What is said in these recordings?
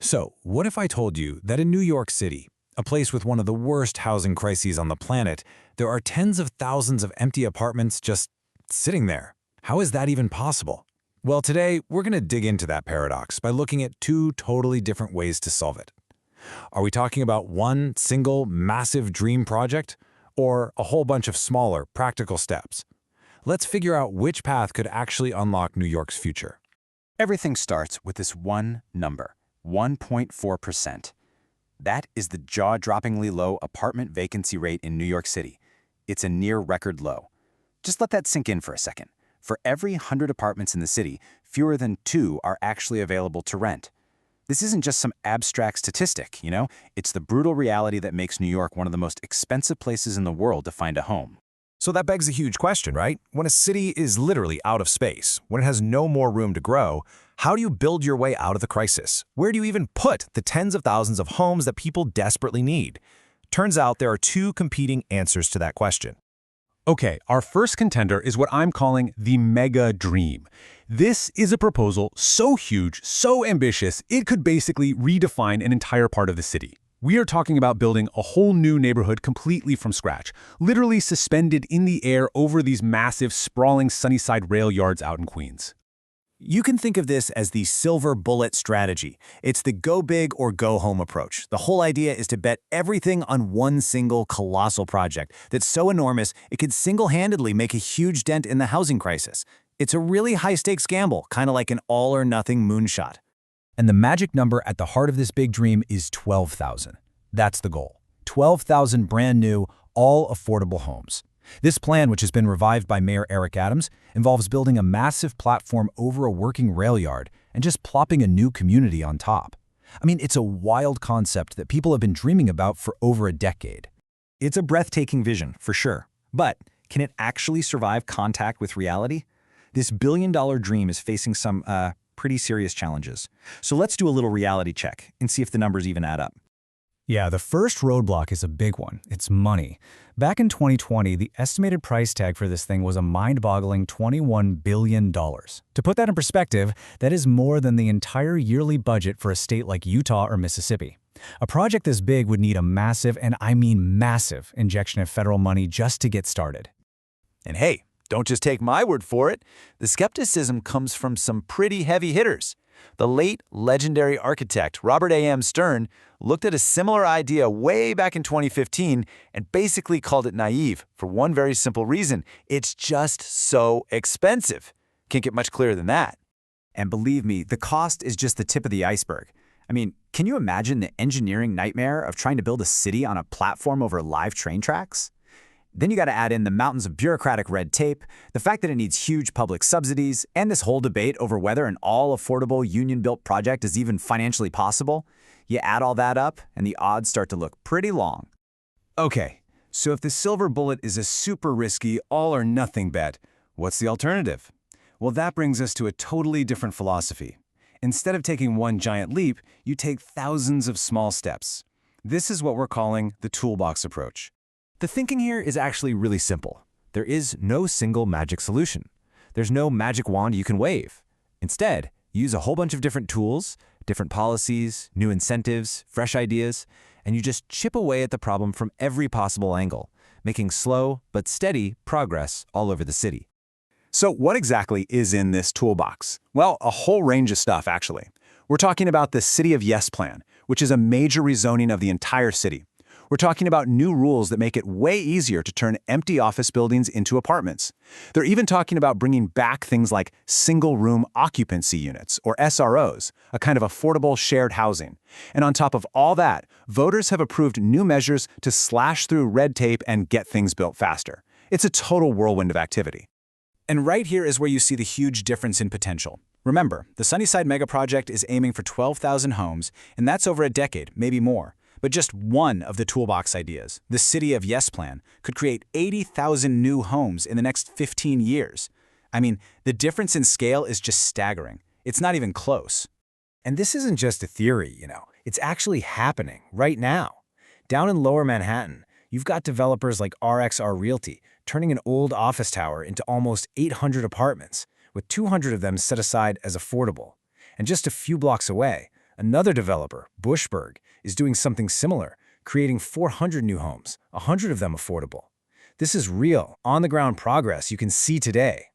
So, what if I told you that in New York City, a place with one of the worst housing crises on the planet, there are tens of thousands of empty apartments just sitting there? How is that even possible? Well, today, we're going to dig into that paradox by looking at two totally different ways to solve it. Are we talking about one single, massive dream project, or a whole bunch of smaller, practical steps? Let's figure out which path could actually unlock New York's future. Everything starts with this one number, 1.4%. That is the jaw-droppingly low apartment vacancy rate in New York City. It's a near-record low. Just let that sink in for a second. For every 100 apartments in the city, fewer than 2 are actually available to rent. This isn't just some abstract statistic, It's the brutal reality that makes New York one of the most expensive places in the world to find a home. So that begs a huge question, right? When a city is literally out of space, when it has no more room to grow, how do you build your way out of the crisis? Where do you even put the tens of thousands of homes that people desperately need? Turns out there are two competing answers to that question. Okay, our first contender is what I'm calling the mega dream. This is a proposal so huge, so ambitious, it could basically redefine an entire part of the city. We are talking about building a whole new neighborhood completely from scratch, literally suspended in the air over these massive, sprawling Sunnyside rail yards out in Queens. You can think of this as the silver bullet strategy. It's the go big or go home approach. The whole idea is to bet everything on one single colossal project that's so enormous it could single-handedly make a huge dent in the housing crisis. It's a really high-stakes gamble, kind of like an all-or-nothing moonshot. And the magic number at the heart of this big dream is 12,000. That's the goal. 12,000 brand new, all affordable homes. This plan, which has been revived by Mayor Eric Adams, involves building a massive platform over a working rail yard and just plopping a new community on top. I mean, it's a wild concept that people have been dreaming about for over a decade. It's a breathtaking vision, for sure. But can it actually survive contact with reality? This billion-dollar dream is facing some, pretty serious challenges. So let's do a little reality check and see if the numbers even add up. Yeah, the first roadblock is a big one. It's money. Back in 2020, the estimated price tag for this thing was a mind-boggling $21 billion. To put that in perspective, that is more than the entire yearly budget for a state like Utah or Mississippi. A project this big would need a massive, and I mean massive, injection of federal money just to get started. And hey, don't just take my word for it. The skepticism comes from some pretty heavy hitters. The late legendary architect Robert A.M. Stern looked at a similar idea way back in 2015 and basically called it naive for one very simple reason. It's just so expensive. Can't get much clearer than that. And believe me, the cost is just the tip of the iceberg. I mean, can you imagine the engineering nightmare of trying to build a city on a platform over live train tracks? Then you got to add in the mountains of bureaucratic red tape, the fact that it needs huge public subsidies, and this whole debate over whether an all-affordable union-built project is even financially possible. You add all that up, and the odds start to look pretty long. Okay, so if the silver bullet is a super risky all-or-nothing bet, what's the alternative? Well, that brings us to a totally different philosophy. Instead of taking one giant leap, you take thousands of small steps. This is what we're calling the toolbox approach. The thinking here is actually really simple. There is no single magic solution. There's no magic wand you can wave. Instead, use a whole bunch of different tools, different policies, new incentives, fresh ideas, and you just chip away at the problem from every possible angle, making slow but steady progress all over the city. So what exactly is in this toolbox? Well, a whole range of stuff, actually. We're talking about the City of Yes plan, which is a major rezoning of the entire city. We're talking about new rules that make it way easier to turn empty office buildings into apartments. They're even talking about bringing back things like single-room occupancy units, or SROs, a kind of affordable shared housing. And on top of all that, voters have approved new measures to slash through red tape and get things built faster. It's a total whirlwind of activity. And right here is where you see the huge difference in potential. Remember, the Sunnyside megaproject is aiming for 12,000 homes, and that's over a decade, maybe more. But just one of the toolbox ideas, the City of Yes plan, could create 80,000 new homes in the next 15 years. I mean, the difference in scale is just staggering. It's not even close. And this isn't just a theory, It's actually happening right now. Down in Lower Manhattan, you've got developers like RXR Realty turning an old office tower into almost 800 apartments, with 200 of them set aside as affordable. And just a few blocks away, Another developer, Bushberg, is doing something similar, creating 400 new homes, 100 of them affordable. This is real, on-the-ground progress you can see today.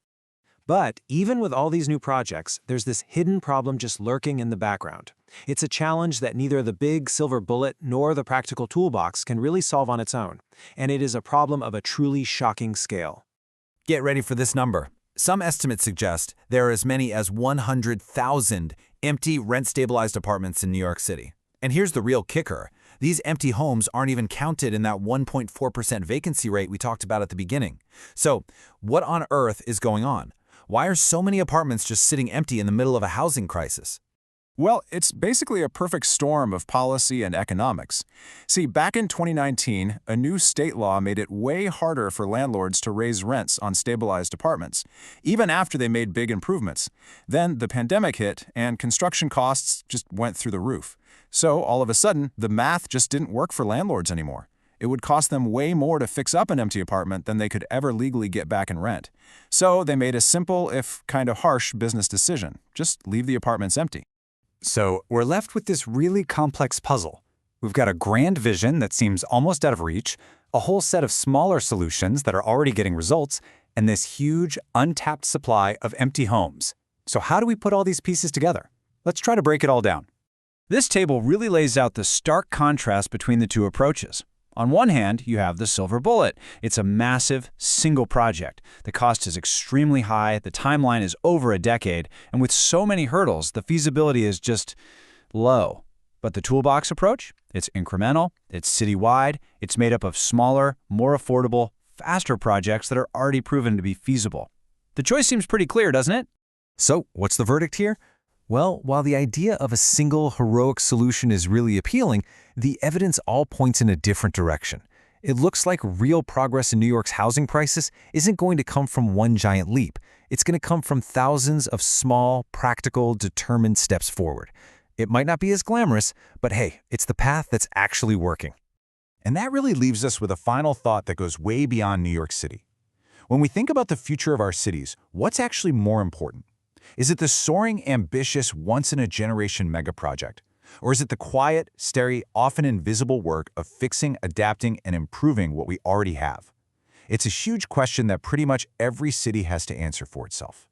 But even with all these new projects, there's this hidden problem just lurking in the background. It's a challenge that neither the big silver bullet nor the practical toolbox can really solve on its own, and it is a problem of a truly shocking scale. Get ready for this number. Some estimates suggest there are as many as 100,000 empty rent-stabilized apartments in New York City. And here's the real kicker. These empty homes aren't even counted in that 1.4% vacancy rate we talked about at the beginning. So, what on earth is going on? Why are so many apartments just sitting empty in the middle of a housing crisis? Well, it's basically a perfect storm of policy and economics. See, back in 2019, a new state law made it way harder for landlords to raise rents on stabilized apartments, even after they made big improvements. Then the pandemic hit, and construction costs just went through the roof. So, all of a sudden, the math just didn't work for landlords anymore. It would cost them way more to fix up an empty apartment than they could ever legally get back in rent. So they made a simple, if kind of harsh, business decision. Just leave the apartments empty. So we're left with this really complex puzzle. We've got a grand vision that seems almost out of reach, a whole set of smaller solutions that are already getting results, and this huge, untapped supply of empty homes. So how do we put all these pieces together? Let's try to break it all down. This table really lays out the stark contrast between the two approaches. On one hand, you have the silver bullet. It's a massive, single project. The cost is extremely high, the timeline is over a decade, and with so many hurdles, the feasibility is just low. But the toolbox approach? It's incremental, it's citywide, it's made up of smaller, more affordable, faster projects that are already proven to be feasible. The choice seems pretty clear, doesn't it? So, what's the verdict here? Well, while the idea of a single heroic solution is really appealing, the evidence all points in a different direction. It looks like real progress in New York's housing crisis isn't going to come from one giant leap. It's going to come from thousands of small, practical, determined steps forward. It might not be as glamorous, but hey, it's the path that's actually working. And that really leaves us with a final thought that goes way beyond New York City. When we think about the future of our cities, what's actually more important? Is it the soaring, ambitious, once-in-a-generation mega-project? Or is it the quiet, steady, often invisible work of fixing, adapting, and improving what we already have? It's a huge question that pretty much every city has to answer for itself.